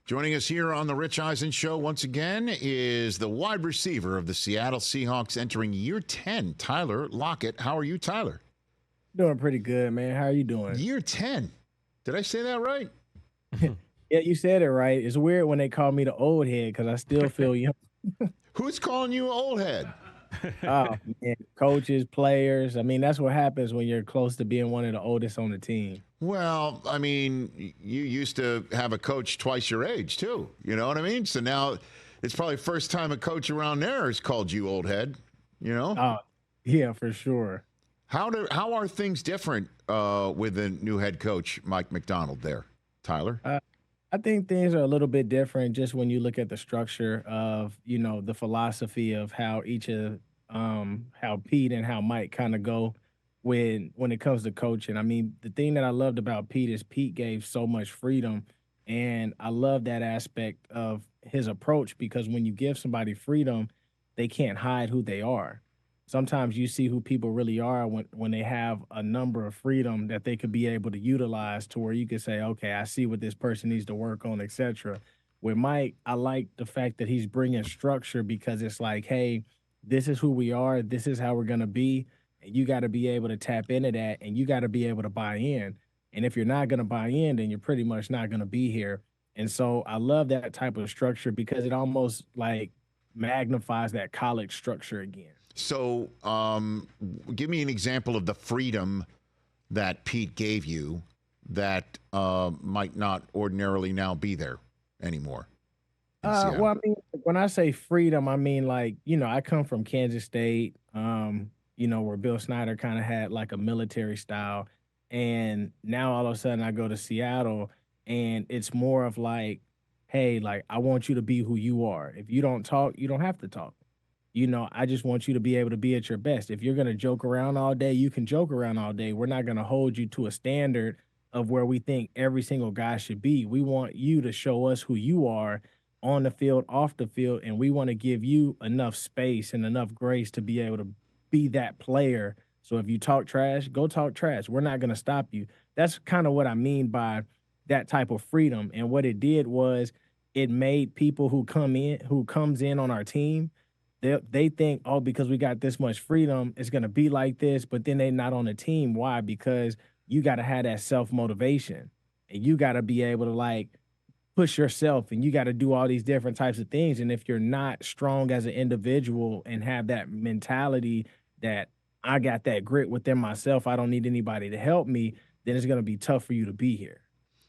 Joining us here on the Rich Eisen Show once again is the wide receiver of the Seattle Seahawks entering year 10, Tyler Lockett. How are you, Tyler? Doing pretty good, man. How are you doing? Year 10. Did I say that right? Yeah, you said it right. It's weird when they call me the old head because I still feel young. Who's calling you old head? Oh, man. Coaches, players. I mean, that's what happens when you're close to being one of the oldest on the team. Well, I mean, you used to have a coach twice your age, too. You know what I mean? So now it's probably the first time a coach around there has called you old head, you know? Oh, yeah, for sure. How are things different with the new head coach, Mike Macdonald there, Tyler? I think things are a little bit different just when you look at the structure of, the philosophy of how each of how Pete and how Mike kind of go when it comes to coaching. I mean, the thing that I loved about Pete is Pete gave so much freedom, and I love that aspect of his approach because when you give somebody freedom, they can't hide who they are. Sometimes you see who people really are when they have a number of freedom that they could be able to utilize to where you could say, okay, I see what this person needs to work on, etc. With Mike, I like the fact that he's bringing structure because it's like, hey, this is who we are, this is how we're going to be, and you got to be able to tap into that, and you got to be able to buy in. And if you're not going to buy in, then you're pretty much not going to be here. And so I love that type of structure because it almost like magnifies that college structure again. So, give me an example of the freedom that Pete gave you that might not ordinarily now be there anymore. Well, I mean, when I say freedom, I mean like, I come from Kansas State, where Bill Snyder kind of had like a military style. And now all of a sudden I go to Seattle and it's more of like, hey, like I want you to be who you are. If you don't talk, you don't have to talk. I just want you to be able to be at your best. If you're going to joke around all day, you can joke around all day. We're not going to hold you to a standard of where we think every single guy should be. We want you to show us who you are on the field, off the field, and we want to give you enough space and enough grace to be able to be that player. So if you talk trash, go talk trash. We're not going to stop you. That's kind of what I mean by that type of freedom. And what it did was it made people who comes in on our team, they think, oh, because we got this much freedom, it's gonna be like this, but then they not on the team. Why? Because you gotta have that self-motivation and you gotta be able to like push yourself and you gotta do all these different types of things. And if you're not strong as an individual and have that mentality that I got that grit within myself, I don't need anybody to help me, then it's gonna be tough for you to be here.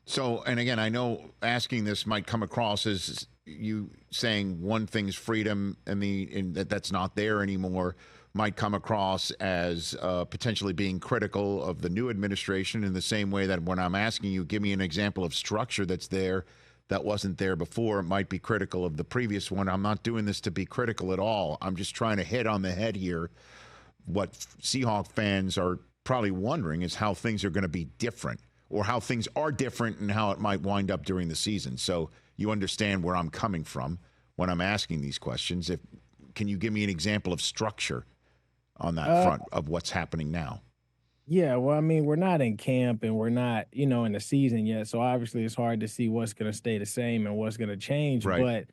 So, and again, I know asking this might come across as you saying one thing's freedom, and that's not there anymore, might come across as potentially being critical of the new administration in the same way that when I'm asking you, give me an example of structure that's there that wasn't there before, it might be critical of the previous one. I'm not doing this to be critical at all. I'm just trying to hit on the head here. What Seahawk fans are probably wondering is how things are going to be different, or how things are different and how it might wind up during the season. So you understand where I'm coming from when I'm asking these questions. Can you give me an example of structure on that front of what's happening now? Yeah, well, I mean, we're not in camp and we're not, in the season yet. So obviously it's hard to see what's going to stay the same and what's going to change. Right.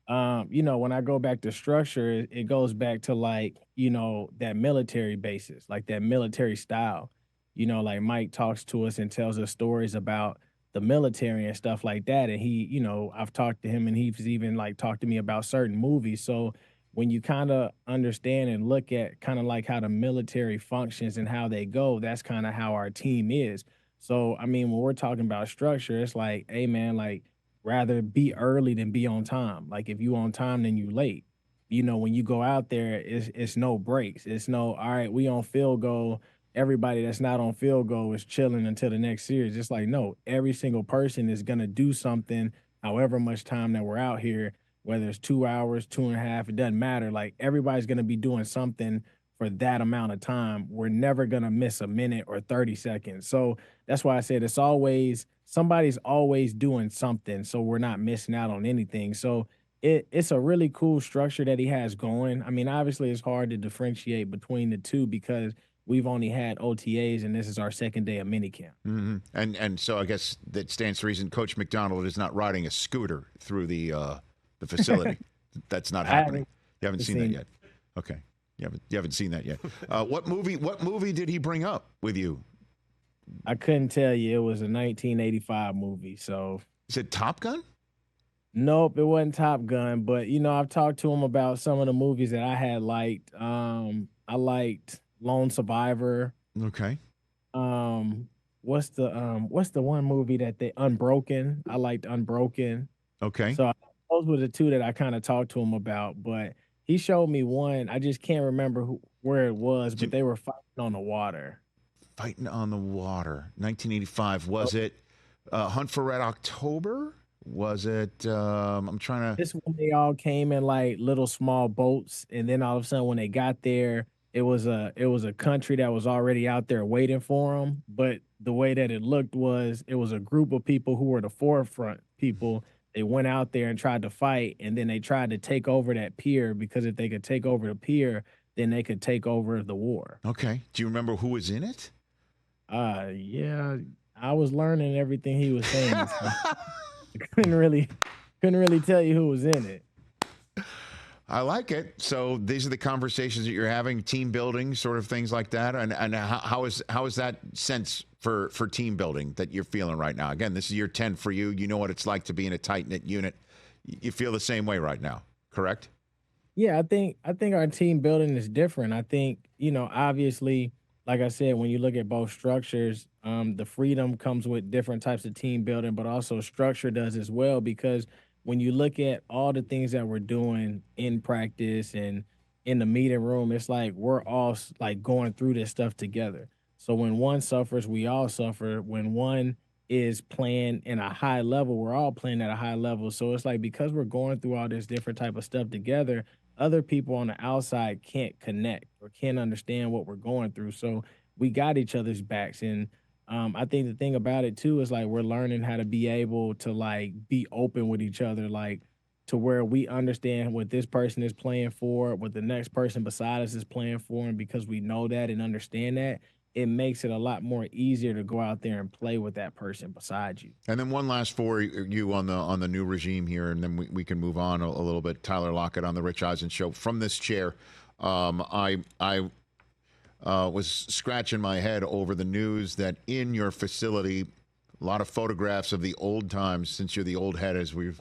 But, when I go back to structure, it goes back to like, that military basis, like that military style. Like Mike talks to us and tells us stories about the military and stuff like that. And he, I've talked to him and he's even like talked to me about certain movies. So when you kind of understand and look at kind of like how the military functions and how they go, that's kind of how our team is. So, I mean, when we're talking about structure, it's like, hey, man, like rather be early than be on time. Like if you on time, then you late. When you go out there, it's no breaks. It's no, all right, we on field goal. Everybody that's not on field goal is chilling until the next series. It's like, no, every single person is gonna do something, however much time that we're out here, whether it's 2 hours, 2.5, it doesn't matter. Like everybody's gonna be doing something for that amount of time. We're never gonna miss a minute or 30 seconds. So that's why I said it's always somebody's always doing something. So we're not missing out on anything. So it's a really cool structure that he has going. I mean, obviously it's hard to differentiate between the two because we've only had OTAs, and this is our second day of minicamp. Mm-hmm. And so I guess that stands to reason Coach Macdonald is not riding a scooter through the facility. That's not happening. You haven't seen that yet. Okay, you haven't seen that yet. What movie did he bring up with you? I couldn't tell you. It was a 1985 movie. So is it Top Gun? Nope, it wasn't Top Gun. But I've talked to him about some of the movies that I had liked. I liked Lone Survivor. Okay. What's the one movie that they Unbroken? I liked Unbroken. Okay. So those were the two that I kind of talked to him about. But he showed me one. I just can't remember where it was, but they were fighting on the water. Fighting on the water. 1985. Was it Hunt for Red October? Was it? I'm trying to. This one they all came in like little small boats, and then all of a sudden when they got there, it was a country that was already out there waiting for them. But the way that it looked was it was a group of people who were the forefront people. They went out there and tried to fight, and then they tried to take over that pier because if they could take over the pier, then they could take over the war. Okay. Do you remember who was in it? Yeah, I was learning everything he was saying. So couldn't really tell you who was in it. I like it. So these are the conversations that you're having, team building, sort of things like that. And how is that sense for team building that you're feeling right now? Again, this is year 10 for you. You know what it's like to be in a tight knit unit. You feel the same way right now, correct? Yeah, I think our team building is different. I think obviously, like I said, when you look at both structures, the freedom comes with different types of team building, but also structure does as well. Because when you look at all the things that we're doing in practice and in the meeting room, it's like we're all like going through this stuff together. So when one suffers, we all suffer. When one is playing in a high level, we're all playing at a high level. So it's like because we're going through all this different type of stuff together, other people on the outside can't connect or can't understand what we're going through. So we got each other's backs. And I think the thing about it too is like we're learning how to be able to like be open with each other, like to where we understand what this person is playing for, what the next person beside us is playing for. And because we know that and understand that, it makes it a lot more easier to go out there and play with that person beside you. And then one last for you on the new regime here, and then we can move on a little bit. Tyler Lockett on the Rich Eisen Show from this chair. I was scratching my head over the news that in your facility, a lot of photographs of the old times, since you're the old head, as we've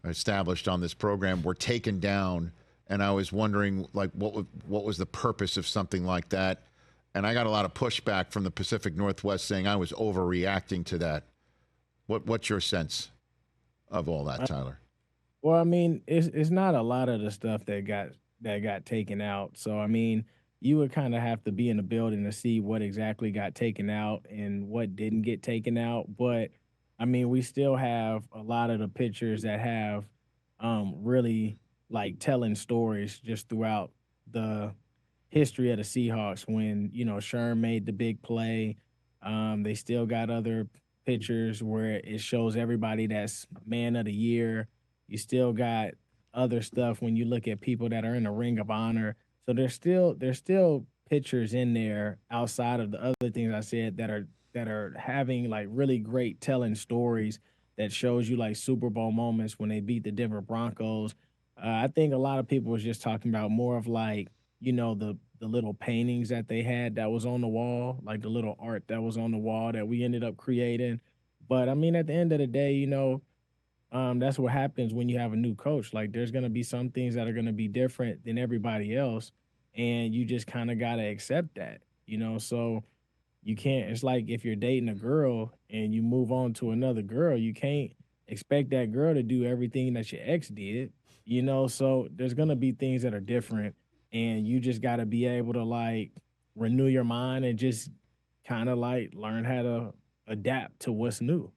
established on this program, were taken down. And I was wondering, like, what was the purpose of something like that? And I got a lot of pushback from the Pacific Northwest saying I was overreacting to that. What's your sense of all that, Tyler? Well, I mean, it's not a lot of the stuff that got taken out. So I mean, you would kind of have to be in the building to see what exactly got taken out and what didn't get taken out. But I mean, we still have a lot of the pictures that have really like telling stories just throughout the history of the Seahawks when, Sherm made the big play. They still got other pictures where it shows everybody that's man of the year. You still got other stuff when you look at people that are in the Ring of Honor. So there's still pictures in there outside of the other things I said that are having like really great telling stories that shows you like Super Bowl moments when they beat the Denver Broncos. I think a lot of people was just talking about more of like, the little paintings that they had that was on the wall, like the little art that was on the wall that we ended up creating. But I mean, at the end of the day, that's what happens when you have a new coach. Like there's going to be some things that are going to be different than everybody else. And you just kind of got to accept that, so you can't, it's like if you're dating a girl and you move on to another girl, you can't expect that girl to do everything that your ex did, so there's going to be things that are different. And you just got to be able to like renew your mind and just kind of like learn how to adapt to what's new.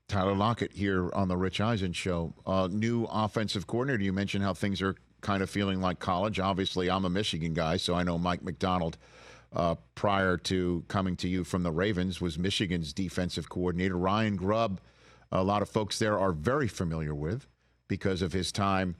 Tyler Lockett here on the Rich Eisen Show. New offensive coordinator. You mentioned how things are kind of feeling like college. Obviously, I'm a Michigan guy, so I know Mike Macdonald, prior to coming to you from the Ravens, was Michigan's defensive coordinator. Ryan Grubb, a lot of folks there are very familiar with because of his time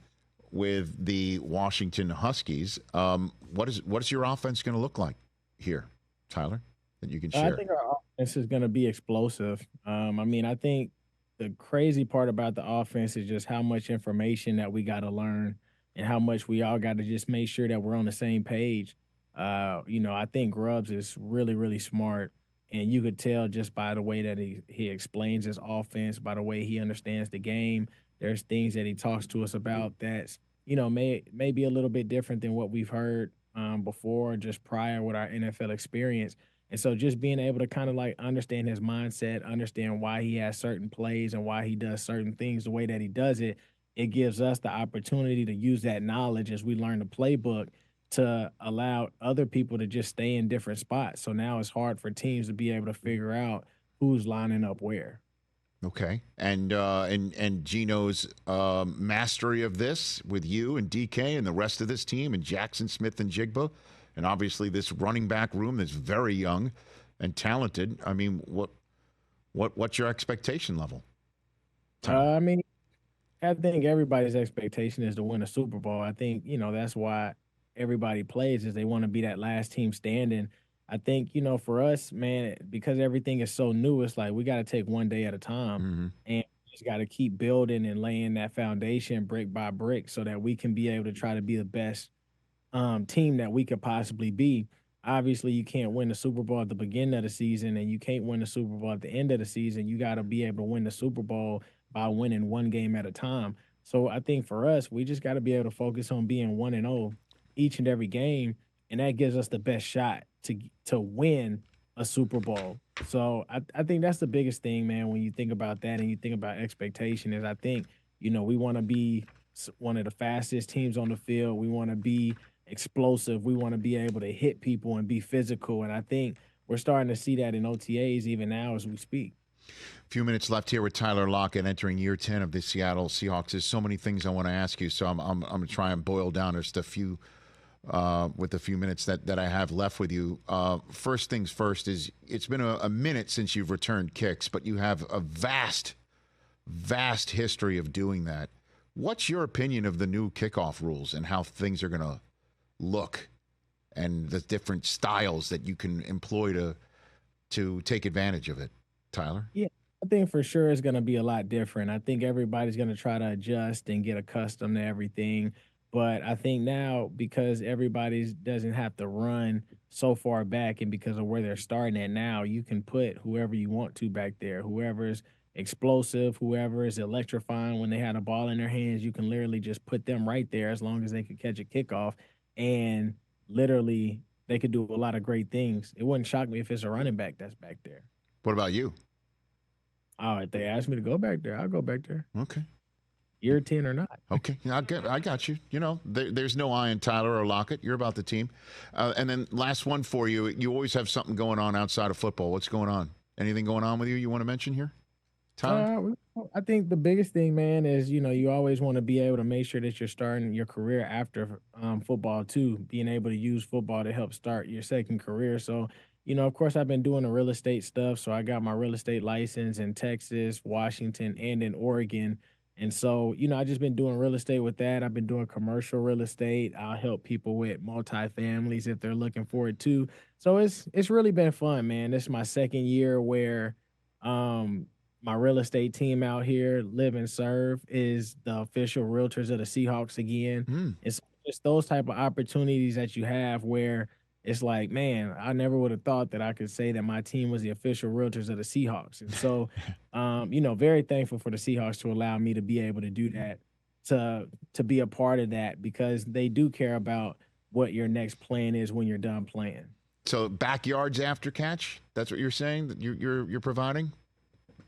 with the Washington Huskies. What is your offense going to look like? here, Tyler, that you can I share? think our offense is going to be explosive. I think the crazy part about the offense is just how much information that we got to learn and how much we all got to just make sure that we're on the same page. I think Grubbs is really, really smart, and you could tell just by the way that he explains his offense, by the way he understands the game. There's things that he talks to us about that's may be a little bit different than what we've heard before, just prior with our NFL experience. And so just being able to kind of like understand his mindset, understand why he has certain plays and why he does certain things the way that he does it, it gives us the opportunity to use that knowledge as we learn the playbook to allow other people to just stay in different spots. So now it's hard for teams to be able to figure out who's lining up where. Okay, and Gino's mastery of this with you and DK and the rest of this team and Jackson Smith-Njigba, and obviously this running back room that's very young and talented. I mean, what's your expectation level? I mean, I think everybody's expectation is to win a Super Bowl. I think, that's why everybody plays is they want to be that last team standing. I think, for us, man, because everything is so new, it's like we got to take one day at a time and just got to keep building and laying that foundation brick by brick so that we can be able to try to be the best team that we could possibly be. Obviously, you can't win the Super Bowl at the beginning of the season, and you can't win the Super Bowl at the end of the season. You got to be able to win the Super Bowl by winning one game at a time. So I think for us, we just got to be able to focus on being 1-0 each and every game, and that gives us the best shot to win a Super Bowl. So I think that's the biggest thing, man. When you think about that and you think about expectation, is I think we want to be one of the fastest teams on the field. We want to be explosive. We want to be able to hit people and be physical. And I think we're starting to see that in OTAs even now as we speak. A few minutes left here with Tyler Lockett entering year 10 of the Seattle Seahawks. There's so many things I want to ask you, so I'm going to try and boil down just a few with the few minutes that I have left with you. First things first is it's been a minute since you've returned kicks, but you have a vast history of doing that. What's your opinion of the new kickoff rules and how things are going to look and the different styles that you can employ to take advantage of it, Tyler? Yeah, I think for sure it's going to be a lot different. I think everybody's going to try to adjust and get accustomed to everything. But I think now, because everybody doesn't have to run so far back and because of where they're starting at now, you can put whoever you want to back there. Whoever's explosive, whoever is electrifying when they had a ball in their hands, you can literally just put them right there as long as they could catch a kickoff. And literally, they could do a lot of great things. It wouldn't shock me if it's a running back that's back there. What about you? Oh, if they asked me to go back there, I'll go back there. Okay. Year 10 or not. Okay, I got you. There's no eye in Tyler or Lockett. You're about the team. And then last one for you. You always have something going on outside of football. What's going on? Anything going on with you want to mention here, Tyler? I think the biggest thing, man, is, you always want to be able to make sure that you're starting your career after football too, being able to use football to help start your second career. So, of course, I've been doing the real estate stuff. So I got my real estate license in Texas, Washington, and in Oregon. And so, I just been doing real estate with that. I've been doing commercial real estate. I'll help people with multifamilies if they're looking for it too. So it's really been fun, man. This is my second year where my real estate team out here, Live and Serve, is the official realtors of the Seahawks again. It's just those type of opportunities that you have where it's like, man, I never would have thought that I could say that my team was the official realtors of the Seahawks. And so, very thankful for the Seahawks to allow me to be able to do that, to be a part of that, because they do care about what your next plan is when you're done playing. So backyards after catch, that's what you're saying that you're providing?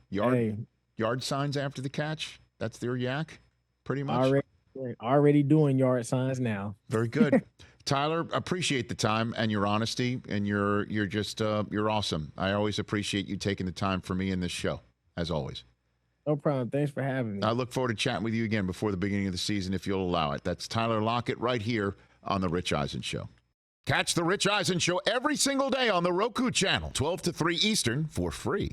Yard signs after the catch? That's their yak, pretty much? Already doing yard signs now. Very good. Tyler, appreciate the time and your honesty, and you're just you're awesome. I always appreciate you taking the time for me in this show, as always. No problem. Thanks for having me. I look forward to chatting with you again before the beginning of the season, if you'll allow it. That's Tyler Lockett right here on The Rich Eisen Show. Catch The Rich Eisen Show every single day on the Roku channel, 12 to 3 Eastern, for free.